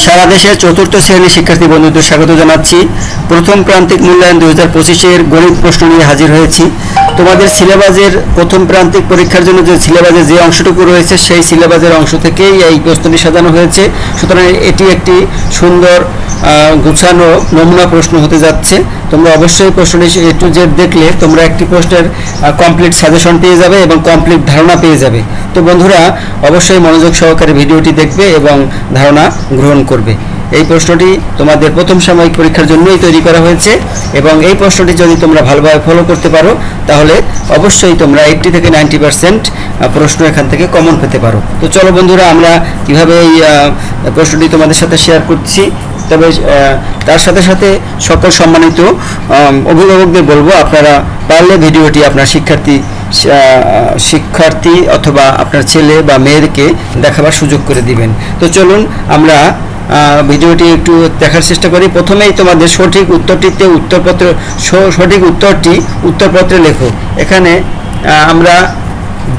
সারা দেশের চতুর্থ শ্রেণীর শিক্ষার্থী বন্ধুদের স্বাগত জানাচ্ছি। প্রথম প্রান্তিক মূল্যায়ন 2025-এর গণিত প্রশ্ন নিয়ে হাজির হয়েছি। তোমাদের সিলেবাসের প্রথম প্রান্তিক পরীক্ষার জন্য যে সিলেবাসে যে অংশটুকু রয়েছে সেই সিলেবাসের অংশ থেকেই এই প্রশ্নটি সাজানো হয়েছে। সুতরাং এটি একটি সুন্দর গুছানো নমুনা প্রশ্ন হতে যাচ্ছে। তোমরা অবশ্যই প্রশ্নটি এ টু জেড দেখলে তোমরা একটি প্রশ্নের কমপ্লিট সাজেশন পেয়ে যাবে এবং কমপ্লিট ধারণা পেয়ে যাবে। তো বন্ধুরা অবশ্যই মনোযোগ সহকারে ভিডিওটি দেখবে এবং ধারণা গ্রহণ করবে। এই প্রশ্নটি তোমাদের প্রথম সাময়িক পরীক্ষার জন্যই তৈরি করা হয়েছে এবং এই প্রশ্নটি যদি তোমরা ভালোভাবে ফলো করতে পারো তাহলে অবশ্যই তোমরা 80 থেকে 90% প্রশ্ন এখান থেকে কমন পেতে পারো। তো চলো বন্ধুরা আমরা কিভাবে এই প্রশ্নটি তোমাদের সাথে শেয়ার করছি। তবে তার সাথে সাথে সকল সম্মানিত অভিভাবকদের বলবো আপনারা পারলে ভিডিওটি আপনার শিক্ষার্থী অথবা আপনার ছেলে বা মেয়েকে দেখাবার সুযোগ করে দিবেন। তো চলুন আমরা ভিডিওটি একটু দেখার চেষ্টা করি। প্রথমেই তোমাদের সঠিক উত্তরটিতে সঠিক উত্তরটি উত্তরপত্রে লেখো। এখানে আমরা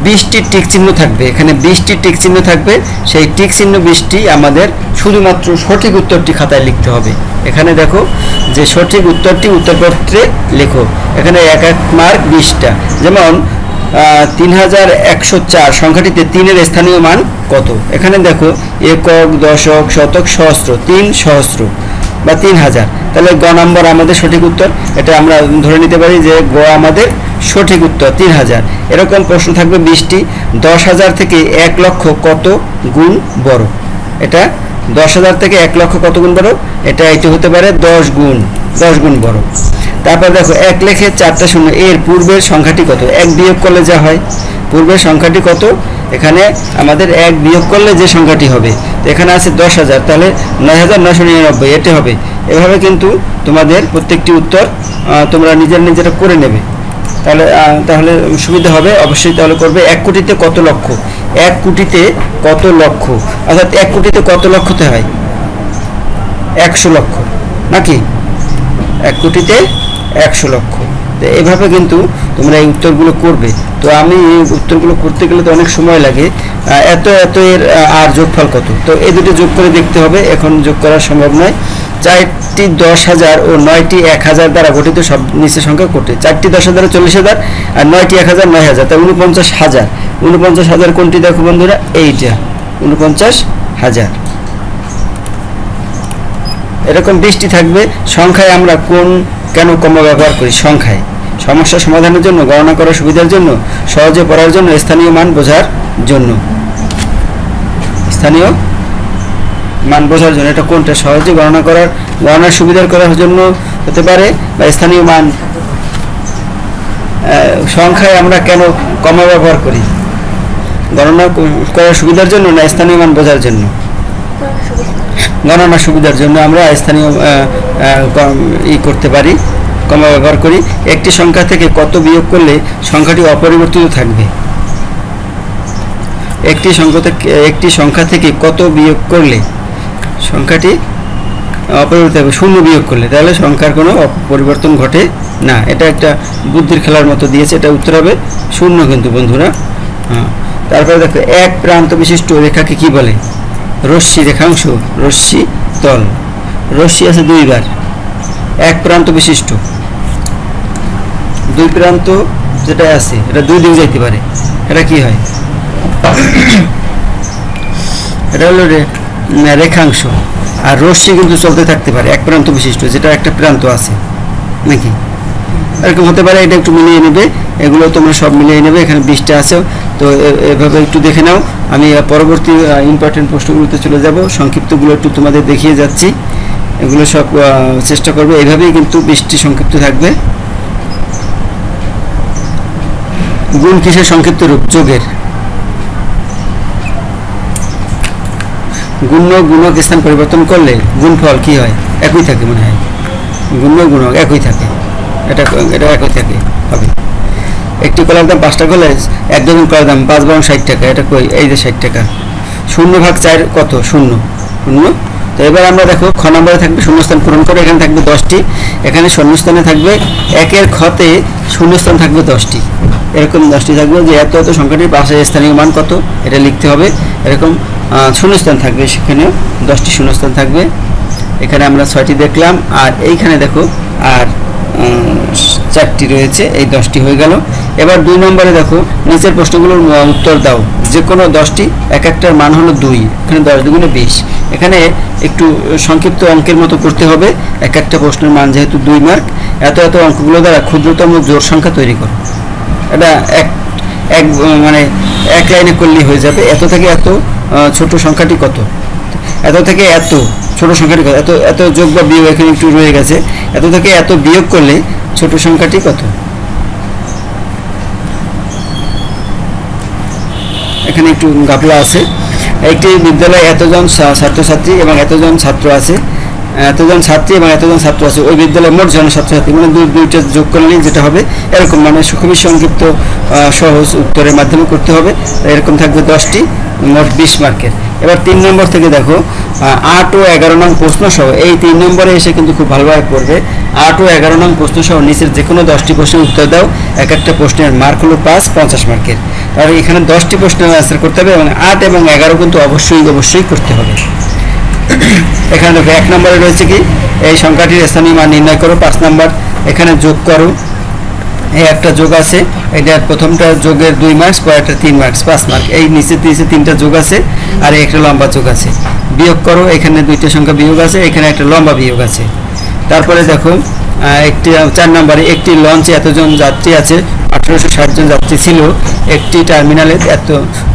20টি টিক চিহ্ন থাকবে, এখানে 20টি টিক চিহ্ন থাকবে। সেই টিক চিহ্ন 20টি আমাদের শুধুমাত্র সঠিক উত্তরটি খাতায় লিখতে হবে। এখানে দেখো যে সঠিক উত্তরটি উত্তরপত্রে লেখো। এখানে 1 মার্ক 20টা। যেমন 3104 সংখ্যাটিতে 3-এর স্থানীয় মান কত? এখানে দেখো একক, দশক, শতক, সহস্র, 3 সহস্র বা 3000। তাহলে গ নম্বর আমাদের সঠিক উত্তর। এটা আমরা ধরে নিতে পারি যে গ আমাদের সঠিক উত্তর 3000। এরকম প্রশ্ন থাকবে 20টি। 10,000 থেকে 1 লক্ষ কত গুণ বড়? এটা 10,000 থেকে 1 লক্ষ কত গুণ বড়? এটা হতে পারে 10 গুণ বড়। তারপর দেখো 1 লেখে 4টা শূন্য, এর পূর্বের সংখ্যাটি কত? 1 বিয়োগ করলে যা হয়। পূর্বের সংখ্যাটি কত? এখানে আমাদের 1 বিয়োগ করলে যে সংখ্যাটি হবে, তো এখানে আছে 10,000, তাহলে 9,999 এটি হবে। এভাবে কিন্তু তোমাদের প্রত্যেকটি উত্তর তোমরা নিজেরা করে নেবে, তাহলে সুবিধা হবে। অবশ্যই তাহলে করবে 1 কোটিতে কত লক্ষ? 1 কোটিতে কত লক্ষ, অর্থাৎ 1 কোটিতে কত লক্ষতে হয়? 100 লক্ষ নাকি? 1 কোটিতে 100 লক্ষ। তো এইভাবে কিন্তু তোমরা এই উত্তরগুলো করবে। তো আমি এই উত্তরগুলো করতে গেলে তো অনেক সময় লাগে। এত এর আর যোগফল কত? তো এই দুটো যোগ করে দেখতে হবে, এখন যোগ করা সম্ভব নয়। 4টি 10,000 ও 9টি 1,000 দ্বারা গঠিত সব নিচের সংখ্যা কোটি? 4টি 10,000 40,000 আর 9টি 1,000 9,000, তাই 49,000। 49,000 কোনটি দেখো বন্ধুরা? এইটা 49,000। এরকম 20টি থাকবে। সংখ্যায় আমরা কেন কমা ব্যবহার করি? সংখ্যায় সমস্যা সমাধানের জন্য, গণনা করার সুবিধার জন্য, সহজে পড়ার জন্য, স্থানীয় মান বোঝার জন্য। স্থানীয় মান বোঝার জন্য এটা কোনটা? সহজে গণনার সুবিধার করার জন্য হতে পারে, বা স্থানীয় মান। সংখ্যায় আমরা কেন কমা ব্যবহার করি? গণনা করার সুবিধার জন্য না স্থানীয় মান বোঝার জন্য? গণনার সুবিধার জন্য আমরা স্থানীয় করতে পারি, কমা ব্যবহার করি। একটি সংখ্যা থেকে কত বিয়োগ করলে সংখ্যাটি অপরিবর্তিত থাকবে? একটি সংখ্যা থেকে কত বিয়োগ করলে সংখ্যাটি অপরিবর্তিত থাকবে? 0 বিয়োগ করলে, তাহলে সংখ্যার কোনো পরিবর্তন ঘটে না। এটা একটা বুদ্ধির খেলার মতো দিয়েছে, এটা উত্তর হবে 0 কিন্তু বন্ধুরা। তারপরে দেখো 1 প্রান্ত বিশিষ্ট রেখাকে কি বলে? রশ্মি, রেখাংশ, রশ্মি, তল। রশ্মি আছে 2 বার। 1 প্রান্ত বিশিষ্ট, 2 প্রান্ত যেটা আছে এটা 2 দিক যাইতে পারে, এটা কি হয়? এটা হলো রেখাংশ। আর রশ্মি কিন্তু চলতে থাকতে পারে, 1 প্রান্ত বিশিষ্ট, যেটা একটা প্রান্ত আছে নাকি? এরকম হতে পারে। এটা একটু মিলিয়ে নেবে, এগুলো তোমরা সব মিলিয়ে নেবে। এখানে 20টা আছে, তো এভাবে একটু দেখে নাও। আমি পরবর্তী ইম্পর্টেন্ট প্রশ্নগুলোতে চলে যাব। সংক্ষিপ্তগুলো একটু তোমাদের দেখিয়ে যাচ্ছি, এগুলো সব চেষ্টা করবে। এইভাবেই কিন্তু 20টি সংক্ষিপ্ত থাকবে। গুণ কিসের সংক্ষিপ্ত রূপ? যোগের। গুণক স্থান পরিবর্তন করলে গুণফল কি হয়? একই থাকে মনে হয়। গুণক একই থাকে, এটা একই থাকে হবে। একটি কলার দাম 5 টাকা হলে 1 ডজন কলার দাম 5 বরং 60 টাকা। এটা কই? এই যে 60 টাকা। 0/4 কত? 0। তো এবার আমরা দেখো খ নম্বরে থাকবে শূন্যস্থান পূরণ করে। এখানে থাকবে 10টি। এখানে শূন্যস্থানে থাকবে 1-এর খতে শূন্যস্থান থাকবে 10টি। এরকম 10টি থাকবে যে এত সংখ্যাটির পাশে স্থানীয় মান কত, এটা লিখতে হবে। এরকম শূন্যস্থান থাকবে, সেখানেও 10টি শূন্যস্থান থাকবে। এখানে আমরা 6টি দেখলাম, আর এইখানে দেখো আর 4টি রয়েছে, এই 10টি হয়ে গেল। এবার 2 নম্বরে দেখো নিচের প্রশ্নগুলোর উত্তর দাও, যে কোনো 10টি, এক একটার মান হলো 2, এখানে 10 দুগুণে 20। এখানে একটু সংক্ষিপ্ত অঙ্কের মতো করতে হবে, এক একটা প্রশ্নের মান যেহেতু 2 মার্ক, এত অঙ্কগুলো দ্বারা ক্ষুদ্রতম জোড় সংখ্যা তৈরি করো। এটা এক মানে এক লাইনে করলেই হয়ে যাবে। এত থেকে এত ছোট সংখ্যাটি কত, এত থেকে এত ছোট সংখ্যাটি কত, এত যোগ বা বিয়োগ এখানে একটু রয়ে গেছে, এত থেকে এত বিয়োগ করলে ছোট সংখ্যাটি কত। এখানে একটু গাফলা আছে। একটি বিদ্যালয়ে এতজন ছাত্রছাত্রী এবং এতজন ছাত্র আছে, এতজন ছাত্রী এবং এতজন ছাত্র আছে, ওই বিদ্যালয়ে মোট জন ছাত্রছাত্রী, মানে দুইটা যোগ করলে যেটা হবে এরকম, মানে খুবই সংক্ষিপ্ত সহজ উত্তরের মাধ্যমে করতে হবে। এরকম থাকবে 10টি, মোট 20 মার্কের। এবার 3 নম্বর থেকে দেখো 8 ও 11 নং প্রশ্ন সহ, এই 3 নম্বরে এসে কিন্তু খুব ভালোভাবে পড়বে। 8 ও 11 নং প্রশ্ন সহ নিচের যে কোনো 10টি প্রশ্নের উত্তর দাও, এক একটা প্রশ্নের মার্ক হলো 50 মার্কের। তাহলে এখানে 10টি প্রশ্নের অ্যান্সার করতে হবে, এবং 8 এবং 11 কিন্তু অবশ্যই করতে হবে। এখানে দেখো 1 নম্বরে রয়েছে কি, এই সংখ্যাটির স্থানীয় মান নির্ণয় করো। 5 নম্বর, এখানে যোগ করো, এই একটা যোগ আছে, এটা প্রথমটা যোগের 2 মার্কস, পরেরটা 3 মার্কস, 5 মার্ক। এই নিচে 3টা যোগ আছে, আর একটা লম্বা যোগ আছে। বিয়োগ করো, এখানে 2টা সংখ্যা বিয়োগ আছে, এখানে একটা লম্বা বিয়োগ আছে। তারপরে দেখো একটি 4 নম্বরে, একটি লঞ্চে এতজন যাত্রী আছে, 1860 জন যাত্রী ছিল, একটি টার্মিনালে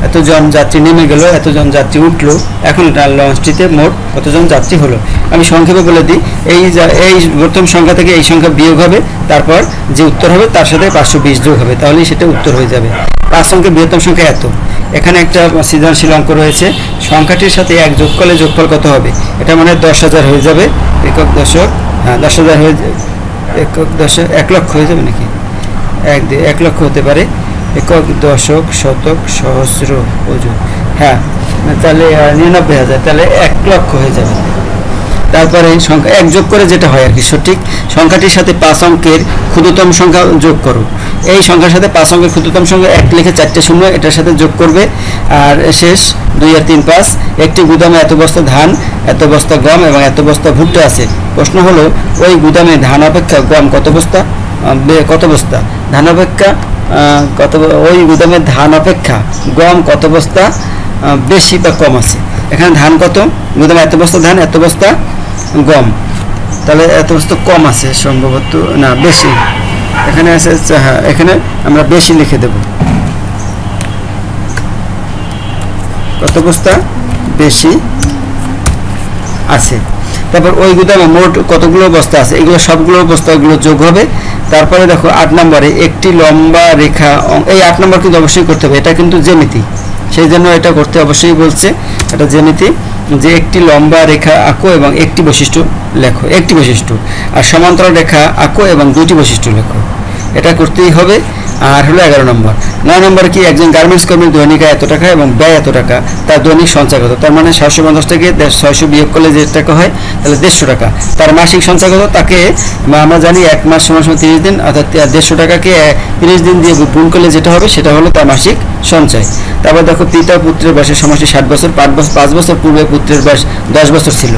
এতজন যাত্রী নেমে গেল, এতজন যাত্রী উঠলো, এখন লঞ্চটিতে মোট কতজন যাত্রী হলো। আমি সংক্ষেপে বলে দিই, এই প্রথম সংখ্যা থেকে এই সংখ্যা বিয়োগ হবে, তারপর যে উত্তর হবে তার সাথে 520 যোগ হবে, তাহলেই সেটা উত্তর হয়ে যাবে। 5 অঙ্কের বৃহত্তম সংখ্যা এত। এখানে একটা সৃজনশীল অঙ্ক রয়েছে, সংখ্যাটির সাথে 1 যোগ করলে যোগফল কত হবে, এটা মানে 10,000 হয়ে যাবে, একক দশক, হ্যাঁ 10,000 হয়ে যাবে, একক দশক 1 লক্ষ হয়ে যাবে নাকি, 1 লক্ষ হতে পারে, একক দশক শতক সহস্র ওজন, হ্যাঁ তাহলে 99,000, তাহলে 1 লক্ষ হয়ে যাবে। তারপরে সংখ্যা 1 যোগ করে যেটা হয় আর কি সঠিক, সংখ্যাটির সাথে 5 অঙ্কের ক্ষুদ্রতম সংখ্যা যোগ করো। এই সংখ্যার সাথে 5 অঙ্কের ক্ষুদ্রতম সংখ্যা 1 লিখে 4টে শূন্য এটার সাথে যোগ করবে, আর শেষ 2 আর 3 5। একটি গুদামে এত বস্তা ধান, এত বস্তা গম এবং এত বস্তা ভুট্টা আছে। প্রশ্ন হলো ওই গুদামে ধান অপেক্ষা গম কত বস্তা, ধান অপেক্ষা ওই গুদামে ধান অপেক্ষা গম কত বস্তা বেশি বা কম আছে। এখানে ধান কত, গুদামে এত বস্তা ধান, এত বস্তা গম, তাহলে এত বস্তা কম আছে সম্ভবত, না বেশি, এখানে আছে, হ্যাঁ এখানে আমরা বেশি লিখে দেব, কত বস্তা বেশি আছে। তারপর ওই গুদামে মোট কতগুলো বস্তা আছে, এগুলো সবগুলো বস্তাগুলো যোগ হবে। তারপরে দেখো 8 নম্বরে, একটি লম্বা রেখা, এই 8 নম্বর কিন্তু অবশ্যই করতে হবে, এটা কিন্তু জ্যামিতি, সেই জন্য এটা করতে অবশ্যই বলছে, এটা জ্যামিতি, যে একটি লম্বা রেখা আঁকো এবং একটি বৈশিষ্ট্য লেখো, একটি বৈশিষ্ট্য, আর সমান্তরাল রেখা আঁকো এবং 2টি বৈশিষ্ট্য লেখো, এটা করতেই হবে। আর হলো 11 নম্বর। 9 নম্বরে কি, একজন গার্মেন্টস কর্মীর দৈনিক আয় এত টাকা এবং ব্যয় এত টাকা, তার দৈনিক সঞ্চয় কত, তার মানে 750 থেকে 600 বিয়োগ করলে যে টাকা হয় তাহলে 150 টাকা। তার মাসিক সঞ্চয় কত, তাকে আমরা জানি 1 মাস সমান 30 দিন, অর্থাৎ 150 টাকাকে 30 দিন দিয়ে গুণ করলে যেটা হবে সেটা হলো তার মাসিক সঞ্চয়। তারপর দেখো পিতা পুত্রের বয়সের সময়টি 60 বছর, 5 বছর পূর্বে পুত্রের বয়স 10 বছর ছিল,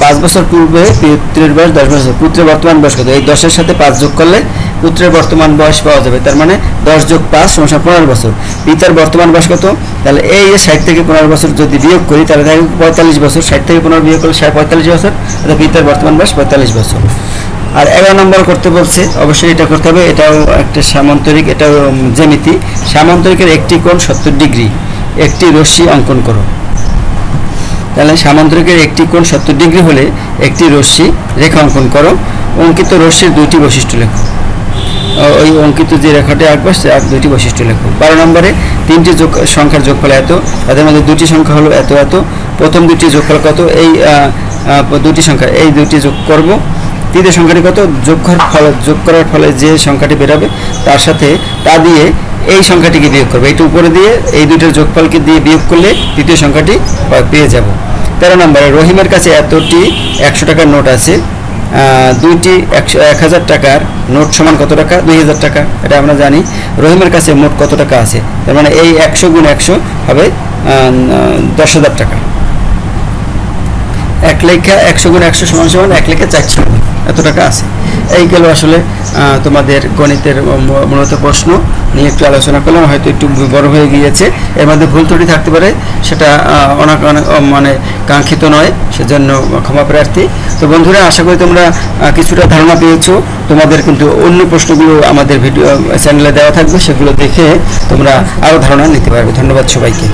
5 বছর পূর্বে পুত্রের বয়স 10 বছর, পুত্রের বর্তমান বয়স কত, এই 10-এর সাথে 5 যোগ করলে পুত্রের বর্তমান বয়স পাওয়া যাবে, তার মানে 10 যোগ 5 সমান 15 বছর। পিতার বর্তমান বয়স কত, তাহলে এই 60 থেকে 15 বছর যদি বিয়োগ করি তাহলে থাকে 45 বছর, 60 থেকে 15 বিয়োগ করলে 45 বছর, অর্থাৎ পিতার বর্তমান বয়স 45 বছর। আর 11 নম্বর করতে বলছে, অবশ্যই এটা করতে হবে, এটাও একটা সামান্তরিক, এটাও জ্যামিতি। সামান্তরিকের একটি কোণ 70 ডিগ্রি, একটি রশ্মি অঙ্কন করো। তাহলে সামান্তরিকের একটি কোণ 70 ডিগ্রি হলে একটি রশ্মি রেখা অঙ্কন করো। অঙ্কিত রশ্মির 2টি বৈশিষ্ট্য লেখো, ওই অঙ্কিত যে রেখাটি আঁকবে তার 2টি বৈশিষ্ট্য লেখো। 12 নম্বরে 3টি সংখ্যার যোগফল এত, তাদের মধ্যে 2টি সংখ্যা হলো এত এত, প্রথম 2টি যোগফল কত, এই 2টি সংখ্যা, এই 2টি যোগ করব, তৃতীয় সংখ্যাটি কত, যোগ করার ফলে যে সংখ্যাটি বেরোবে তার সাথে তা দিয়ে এই সংখ্যাটিকে বিয়োগ করবে, এইটা উপরে দিয়ে এই দুইটার যোগফলকে দিয়ে বিয়োগ করলে তৃতীয় সংখ্যাটি পেয়ে যাব। 13 নম্বরে, রহিমের কাছে এতটি 100 টাকার নোট আছে, 2টি 1000 টাকার নোট সমান কত টাকা, 2000 টাকা, এটা আমরা জানি। রহিমের কাছে মোট কত টাকা আছে, তার মানে এই 100 গুণ 100 হবে 10,000 টাকা। 1 লেখা 100 গুণ 100 সমান সমান 1 লেখা 400 এত টাকা আছে। এই গেল আসলে তোমাদের গণিতের মূলত প্রশ্ন নিয়ে একটু আলোচনা করলাম, হয়তো একটু বড় হয়ে গিয়েছে, এর মধ্যে ভুল ত্রুটি থাকতে পারে, সেটা মানে কাঙ্ক্ষিত নয়, সেজন্য ক্ষমা প্রার্থী। তো বন্ধুরা, আশা করি তোমরা কিছুটা ধারণা পেয়েছো। তোমাদের কিন্তু অন্য প্রশ্নগুলো আমাদের ভিডিও চ্যানেলে দেওয়া থাকবে, সেগুলো দেখে তোমরা আরও ধারণা নিতে পারবে। ধন্যবাদ সবাইকে।